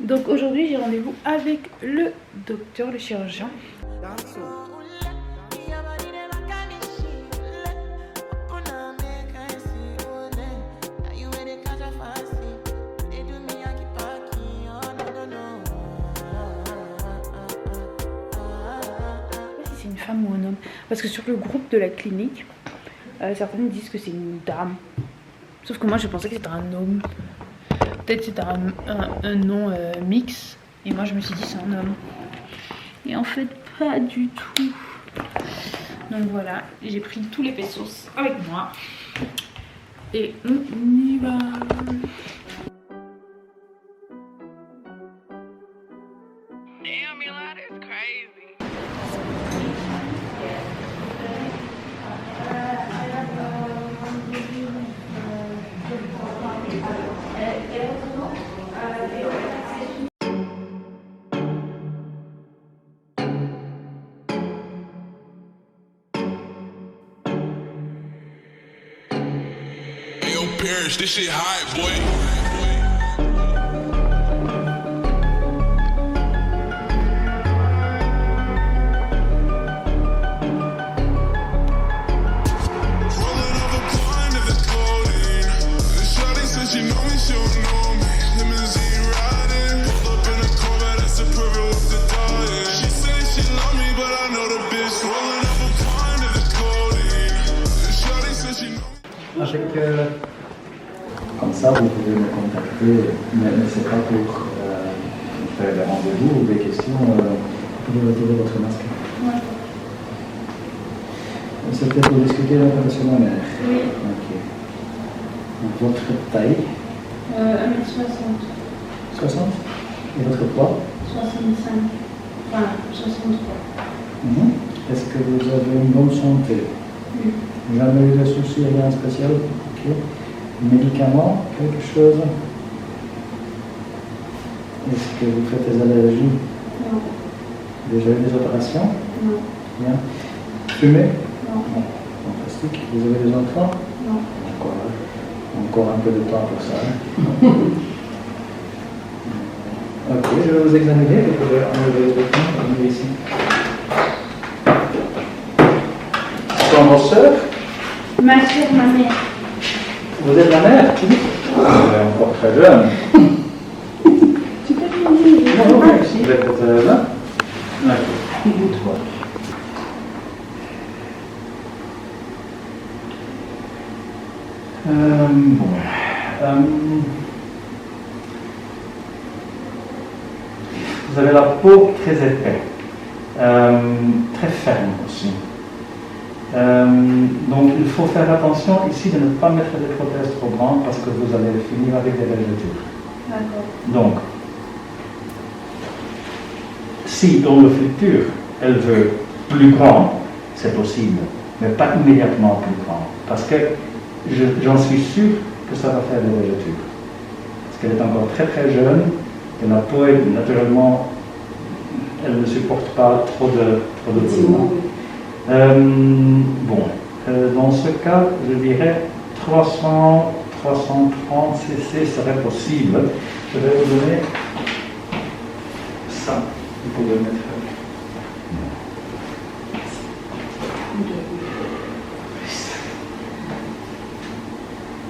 Donc aujourd'hui j'ai rendez-vous avec le docteur, le chirurgien. C'est une femme ou un homme, parce que sur le groupe de la clinique, certaines disent que c'est une dame. Sauf que moi je pensais que c'était un homme. Peut-être c'était un nom mix. Et moi je me suis dit c'est un homme. Et en fait pas du tout. Donc voilà, j'ai pris tous les pesos avec moi. Et on y va. Parrish, this shit hot, boy. Comme ça, vous pouvez me contacter, mais c'est pas pour faire des rendez-vous ou des questions. Vous pouvez retirer votre masque. Ouais. C'était pour discuter l'opération mammaire. Oui. Ok. Donc, votre taille 1m60. 60. Et votre poids 65. Enfin, 63. Est-ce que vous avez une bonne santé? Oui. Jamais eu de soucis, rien de spécial? Ok. Médicaments, quelque chose? Est-ce que vous faites des allergies? Non. Déjà eu des opérations? Non. Bien. Fumez? Non. Fantastique. Vous avez des enfants? Non. Encore un peu de temps pour ça. Ok, je vais vous examiner. Vous pouvez enlever votre temps. Venez ici. Sont vos sœurs? Ma soeur, ma mère. Vous êtes la mère? Vous êtes encore très jeune. Tu peux te dire? Non, merci. Vous êtes là? D'accord. Dites-moi. Vous avez la peau très épais, très ferme aussi. Donc il faut faire attention ici de ne pas mettre des prothèses trop grandes parce que vous allez finir avec des vergetures. D'accord. Donc, si dans le futur elle veut plus grand, c'est possible, mais pas immédiatement plus grand, parce que j'en suis sûr que ça va faire des vergetures. Parce qu'elle est encore très très jeune, et la peau est naturellement, elle ne supporte pas trop de volume. Dans ce cas, je dirais 330 cc serait possible. Je vais vous donner ça. Vous pouvez mettre.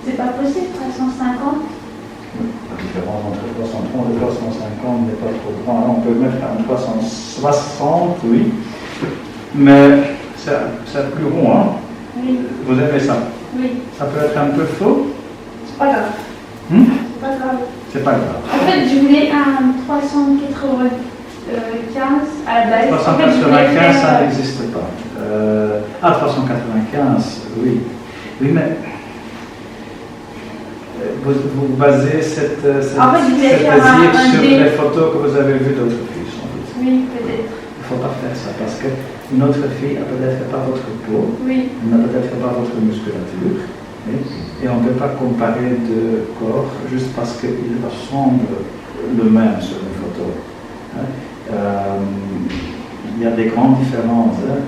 C'est pas possible, 350? La différence entre 330 et 350 n'est pas trop grande. On peut mettre un 360, oui. Mais c'est plus rond, hein? Oui. Vous aimez ça? Oui. Ça peut être un peu faux? C'est pas grave. C'est pas grave. C'est pas grave. En fait, je voulais un 395 à la base. 395, ça n'existe pas. 395, oui. Oui, mais vous basez cette désir sur les photos que vous avez vues d'autres filles, sans doute. Oui, peut-être. Il ne faut pas faire ça parce qu'une autre fille n'a peut-être pas votre peau, Oui. elle n'a peut-être pas votre musculature, oui, et on ne peut pas comparer deux corps juste parce qu'ils ressemblent le même sur une photo. Hein. Il y a des grandes différences, hein,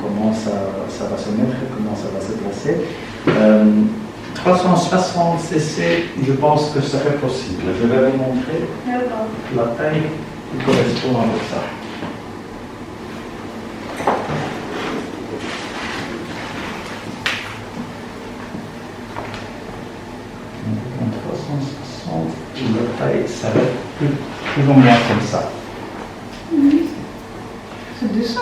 comment ça va se mettre, comment ça va se placer. 330 360 cc, je pense que ce serait possible. Je vais vous montrer la taille qui correspond avec ça. En 360, la taille s'arrête plus ou moins comme ça. C'est dessin.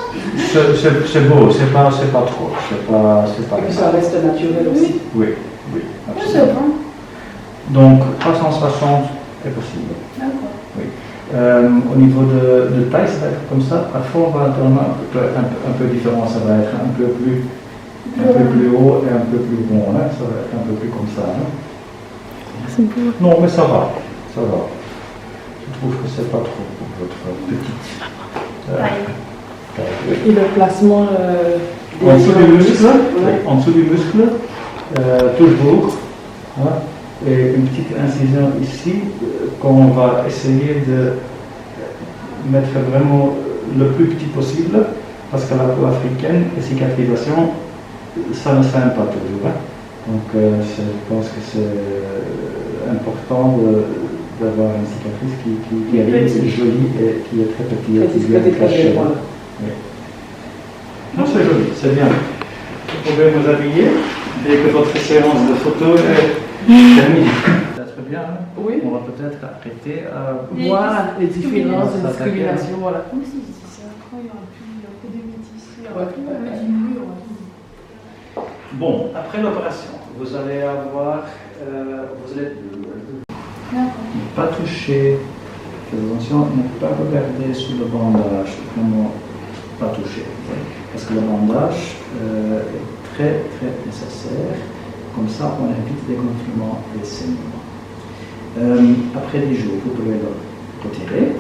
C'est beau, c'est pas trop. C'est pas Et puis ça reste naturel aussi. Oui, Oui, c'est absolument. bon. Donc 360 est possible. D'accord. Au niveau de taille, ça va être comme ça. Parfois, on va donner un peu différent. Ça va être un peu plus haut et un peu plus rond. Hein. Ça va être un peu plus comme ça. Hein. C'est beau. Non, mais ça va. Ça va. Je trouve que c'est pas trop pour votre petite taille. Oui. Et le placement En dessous du muscle, ouais. en dessous du muscle, toujours, hein, et une petite incision ici qu'on va essayer de mettre vraiment le plus petit possible, parce que la peau africaine, la cicatrisation, ça ne saigne pas toujours. Hein. Donc je pense que c'est important d'avoir une cicatrice qui est jolie et qui est très petite, qui est bien cachée. Oui. Non, c'est joli, c'est bien. Vous pouvez vous habiller dès que votre séance de photo est terminée. Peut-être bien, hein. Oui. On va peut-être arrêter à Voilà, les différences, les Ça discriminations, voilà. Moi aussi, je dis ça. Quand il y aura plus, il y aura que des métis. Il y aura Ouais. tout, on met du mur. Bon, après l'opération, vous allez avoir. Vous allez D'accord. ne pas toucher. Faites attention, ne pas regarder sous le bandage. Vraiment pas toucher. Parce que le bandage est très très nécessaire. Comme ça, on évite des gonflements et saignements. Après 10 jours, vous pouvez le retirer.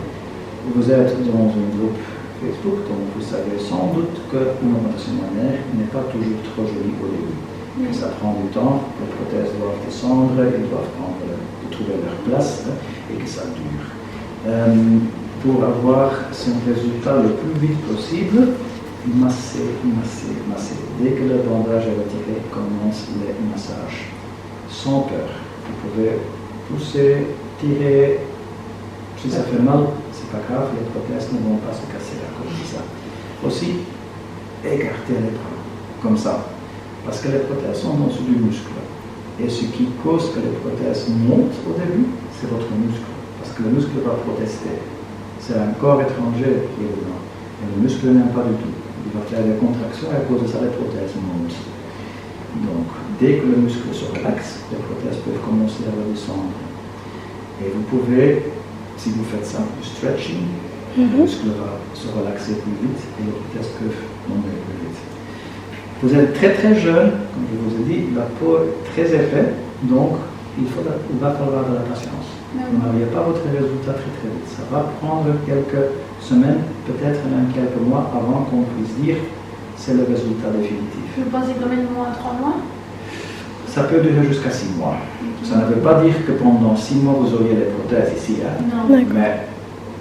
Vous êtes dans un groupe Facebook, donc vous savez sans doute que l'augmentation mammaire n'est pas toujours trop jolie au début. Que ça prend du temps, les prothèses doivent descendre, ils doivent trouver leur place et que ça dure. Pour avoir son résultat le plus vite possible, masser. Dès que le bandage est retiré, commence les massages. Sans peur. Vous pouvez pousser, tirer. Si ça fait mal, c'est pas grave, les prothèses ne vont pas se casser à cause de ça. Aussi, écarter les bras, comme ça. Parce que les prothèses sont dans du muscle. Et ce qui cause que les prothèses montent au début, c'est votre muscle. Parce que le muscle va protester. C'est un corps étranger qui est dedans. Et le muscle n'aime pas du tout. Il va faire des contractions et à cause de ça, les prothèses montent. Donc, dès que le muscle se relaxe, les prothèses peuvent commencer à redescendre. Et vous pouvez, si vous faites ça, du stretching, le muscle va se relaxer plus vite et les prothèses peuvent monter plus vite. Vous êtes très très jeune, comme je vous ai dit, la peau est très épais, donc il va falloir de la patience. Vous n'auriez pas votre résultat très très vite. Ça va prendre quelques semaines, peut-être même quelques mois avant qu'on puisse dire c'est le résultat définitif. Vous pensez combien de mois? 3 mois? Ça peut durer jusqu'à 6 mois. Ça ne veut pas dire que pendant 6 mois vous auriez les prothèses ici. Hein. Non. Mais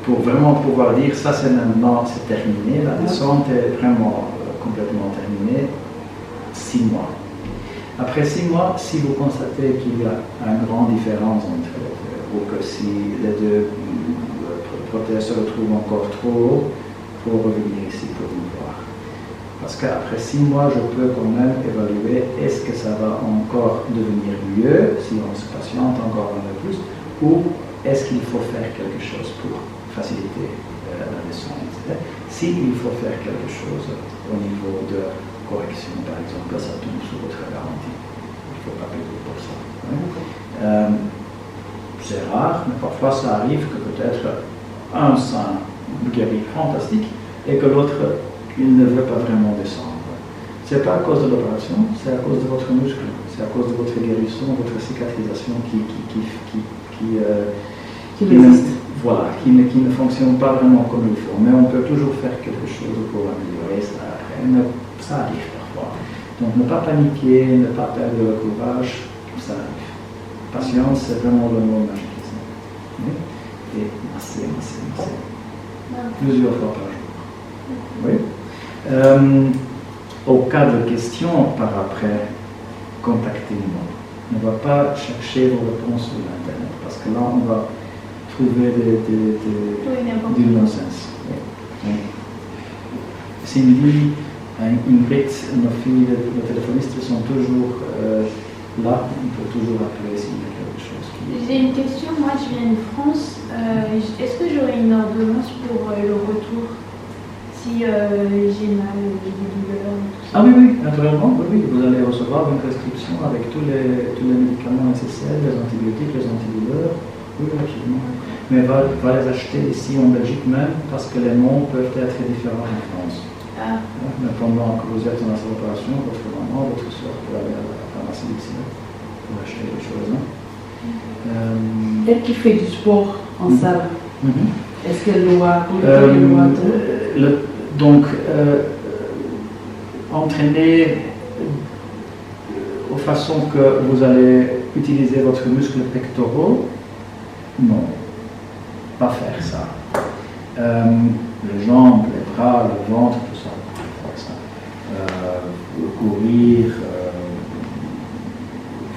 pour vraiment pouvoir dire ça c'est maintenant, c'est terminé, la descente est vraiment complètement terminée, 6 mois. Après 6 mois, si vous constatez qu'il y a une grande différence entre les deux, ou que si les deux prothèses se retrouvent encore trop haut, il faut revenir ici pour vous voir. Parce qu'après 6 mois, je peux quand même évaluer est-ce que ça va encore devenir mieux, si on se patiente encore un peu plus, ou est-ce qu'il faut faire quelque chose pour faciliter la descente. S'il faut faire quelque chose au niveau de correction, par exemple, ça tombe sous votre garantie. Il ne faut pas payer pour ça. Hein. C'est rare, mais parfois ça arrive que peut-être un sein guérit fantastique et que l'autre, il ne veut pas vraiment descendre. Ce n'est pas à cause de l'opération, c'est à cause de votre muscle, c'est à cause de votre guérison, votre cicatrisation qui ne fonctionne pas vraiment comme il faut. Mais on peut toujours faire quelque chose pour améliorer ça après. Mais ça arrive parfois. Donc ne pas paniquer, ne pas perdre le courage, ça arrive. Patience, c'est vraiment le mot magique ici. Et masser. Plusieurs fois par jour. Oui. Au cas de questions par après, contactez-nous. ne va pas chercher vos réponses sur Internet, parce que là, on va trouver du nonsense. Oui. Cindy, Ingrid, nos filles, les téléphonistes sont toujours là, on peut toujours appeler s'il y a quelque chose qui... J'ai une question, moi je viens de France. Est-ce que j'aurai une ordonnance pour le retour si j'ai mal, j'ai des douleurs et tout ça? Ah oui, oui, naturellement, oui, vous allez recevoir une prescription avec tous les médicaments nécessaires, les antibiotiques, les antidouleurs. Oui, absolument. Mais va les acheter ici en Belgique même, parce que les noms peuvent être différents en France. Ah. Mais pendant que vous êtes dans cette opération, votre maman, votre soeur peut aller à la pharmacie d'ici pour acheter les choses. Elle qui fait du sport en salle, est-ce qu'elle doit donc, entraîner de façon que vous allez utiliser votre muscle pectoraux, non, pas faire ça. Les jambes, les bras, le ventre, tout ça, pas ça. Courir,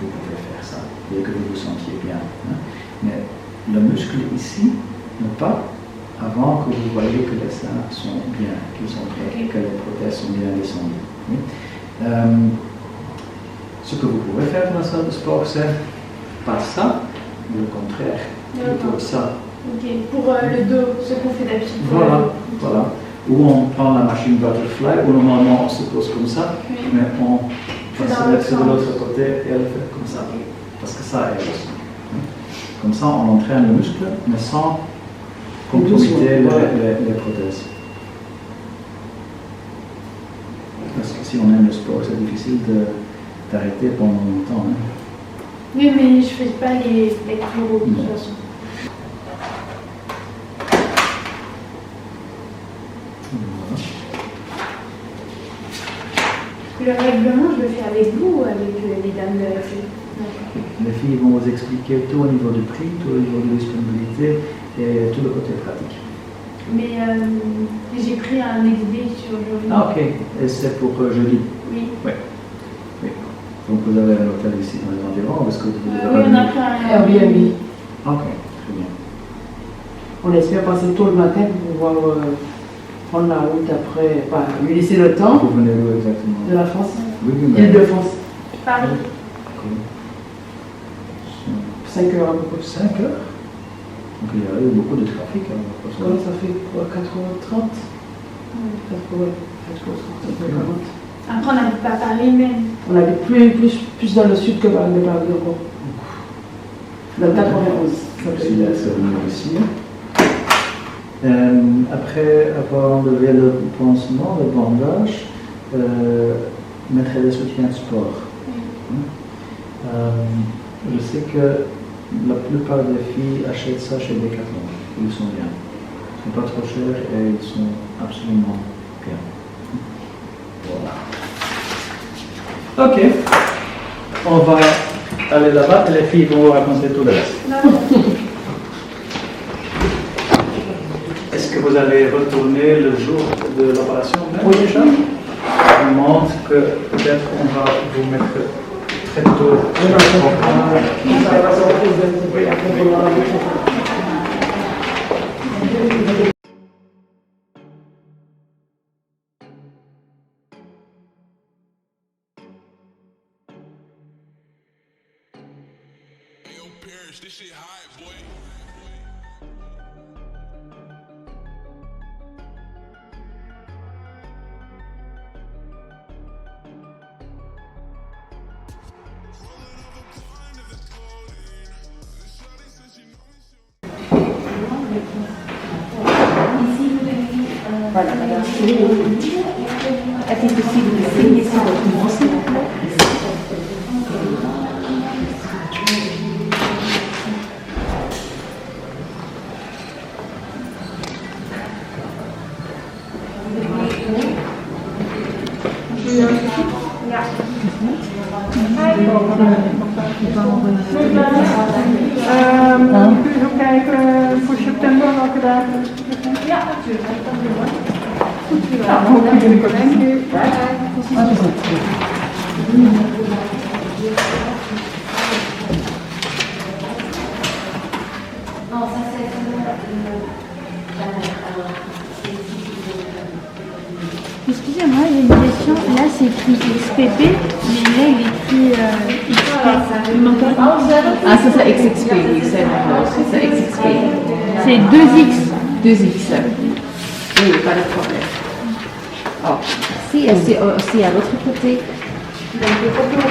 vous pouvez faire ça, dès que vous vous sentiez bien. Hein. Mais le muscle ici, ne pas avant que vous voyez que les seins sont bien, qu'ils sont prêts, que les prothèses sont bien descendues. Oui. Ce que vous pouvez faire dans la salle de sport, c'est pas ça, mais le contraire, plutôt ça. Ok, pour le dos, ce qu'on fait d'habitude. Voilà, voilà. Où on prend la machine butterfly, où normalement on se pose comme ça, mais on va se mettre de l'autre côté et elle fait comme ça. Parce que ça aide aussi. Comme ça, on entraîne le muscle, mais sans comprometter les prothèses. Parce que si on aime le sport, c'est difficile d'arrêter pendant longtemps. Hein. Oui, mais je ne fais pas les pectoraux de toute façon. Le règlement, je le fais avec vous ou avec les dames de la fille? Les filles vont vous expliquer tout au niveau du prix, tout au niveau de disponibilité et tout le côté pratique. Mais j'ai pris un exhibit sur jeudi. Ah ok, et c'est pour jeudi? Oui. Oui. Donc vous avez un hôtel ici dans les environs, parce que vous oui, on a pris un Airbnb. Ok, très bien. On espère passer tôt le matin pour pouvoir prendre la route après, lui laisser le temps. Vous venez où exactement? De la France. Oui, mais... Île-de-France. Paris. 5 heures à peu près. 5 heures? Donc il y a eu beaucoup de trafic. Ouais, ça fait quoi, 4h30 4h40. Après, on n'habite pas à Paris même. On habite plus dans le sud que dans le Paris encore. Dans le 91. C'est là, c'est venu ici. Après avoir enlevé le pansement, le bandage, mettre les soutiens de sport. Je sais que la plupart des filles achètent ça chez Decathlon. Ils sont bien. Ils ne sont pas trop chers et ils sont absolument bien. Voilà. Ok. On va aller là-bas et les filles vont vous raconter tout le reste. Est-ce que vous allez retourner le jour de l'opération même déjà? Je montre que peut-être on va vous mettre très tôt. Yo, Paris, this shit hot, boy. Voilà, madame. Est-il possible de signer sur votre nom, s'il vous plaît? Even kijken voor september welke dagen. Ja, natuurlijk. Goed gedaan. Dank je. Excusez-moi, j'ai une question. Là, c'est écrit XPP, mais là, il est écrit XP. Il manque un. Ah, ça c'est XXP, oui, c'est XXP. C'est 2X. 2X. Oui, pas de problème. Oh, si, et c'est aussi à l'autre côté.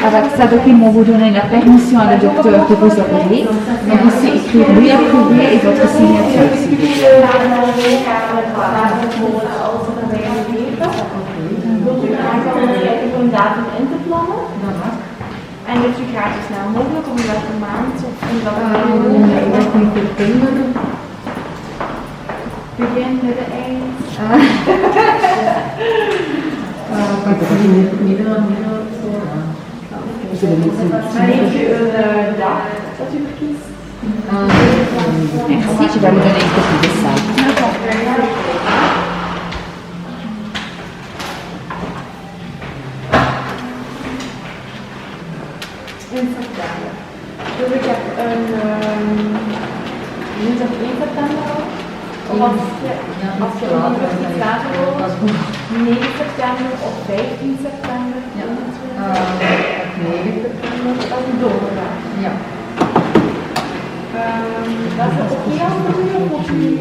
Avec ça document, vous donnez la permission à le docteur de vous opérer. Donc ici, écrire oui approuvé et votre signature, s'il vous plaît. Wilt u graag kijken voor een datum in te plannen? En wilt u graag zo snel mogelijk, om welke maand of in welke Nee, dat is niet de kinderen. begin, midden, eind? Maar heeft u een dag dat u verkiest? Merci, je vais vous donner une copie de ça. In september. Dus ik heb een dinsdag 1 september al. Of als je een iets later wilt, 9 september of 15 september. 9 september. Dat is een donderdag. Ja. Dat is oké als het u of niet?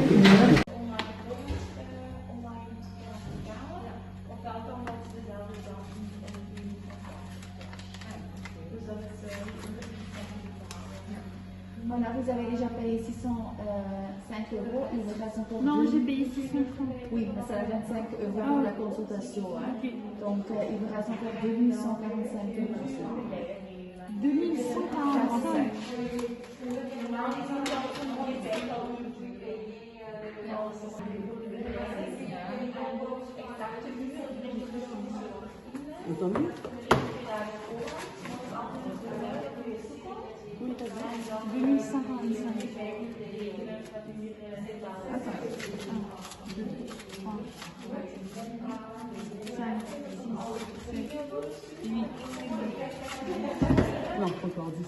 Voilà, vous avez déjà payé 605 €, il vous reste encore Non, 2. j'ai payé 630. Oui, mais c'est à 25 € pour la consultation. Hein. Donc, il vous reste encore 2145 €. 2145. Entendu? Oui, t'as vu. 2145. Attends. 1, 2, 3, 5, 6, 7, 8, 9. Non, encore 10.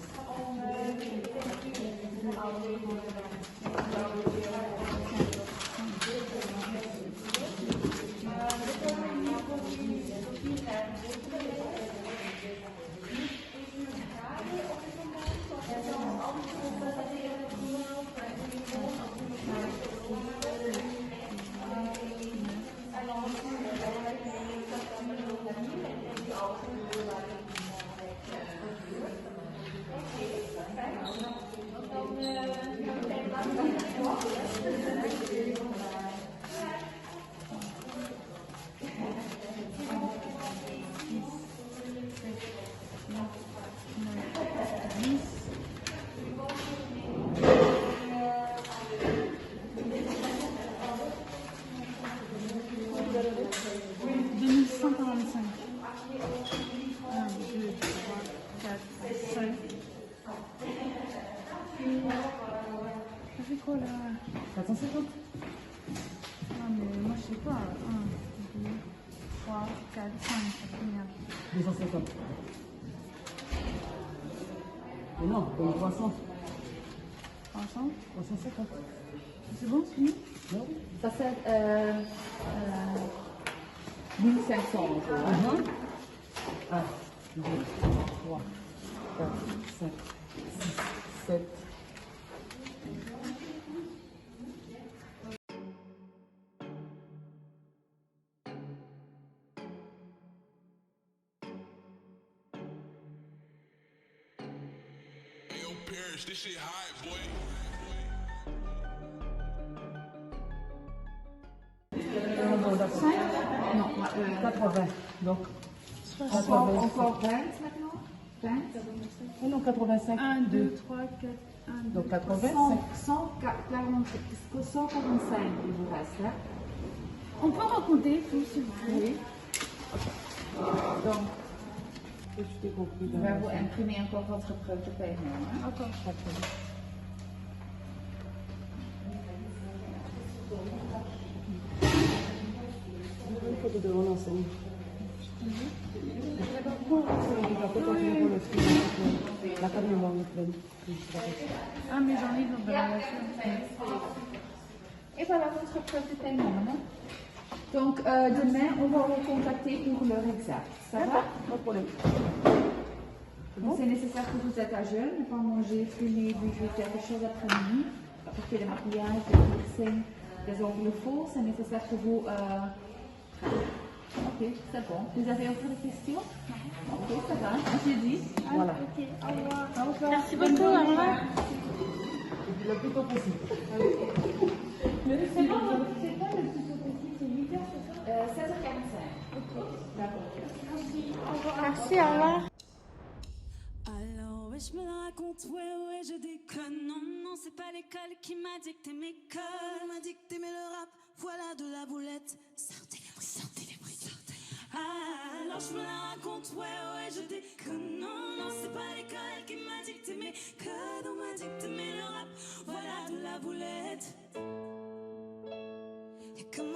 Ça fait quoi là? 450. Non mais moi je sais pas. 1, 2, 3, 4, 5, ça fait combien? 250. Mais non, comme 300. 300? 350. C'est bon, c'est fini? Non? Ça c'est 1500 €. Ah, 2, 3, 4, 5, 6, 7. Yo, Parrish, this shit hot, boy. Non, 80. Donc, Encore 20 maintenant? 20? oh non, 85. 1, 2, 3, 4, 1, 2. Donc 85. 145 il vous reste. Hein? On peut raconter tout s'il vous plaît? Oui. Donc, Je t'ai compris. je vais vous imprimer encore votre preuve de paiement. Hein? D'accord. Une photo de mon enseigne. La carte mémoire me plaît. Ah mais j'en ai dans la voiture. Et voilà votre preuve de paiement maintenant. Donc demain, on va vous contacter pour l'heure exacte. Ça va? Pas de problème. Donc, c'est nécessaire que vous êtes à jeûne, ne pas manger, fumer, buvez quelque chose après-midi. Pour que le maquillage, le piercing, les ongles faux, c'est nécessaire que vous... Ok, c'est bon. Vous avez encore des questions? Ok, ça va. On se dit. Voilà. Ok, au revoir. Au revoir. Merci beaucoup, au revoir. Le plus tôt possible. C'est bon, c'est pas le plus tôt possible, c'est 8h, c'est ça 7h45. Ok, d'accord. Merci, au revoir. Merci, au revoir. Alors, ouais, je me la raconte, ouais, je déconne. Non, non, c'est pas l'école qui m'a dicté mes codes. M'a dicté mais le rap, voilà de la boulette. Sortez les bruits, sortez les bruits, sortez. Ah, alors je me la raconte, ouais, je déconne. Non, non, c'est pas l'école qui m'a dicté mes codes. On m'a dicté mais le rap, voilà de la boulette. Et comme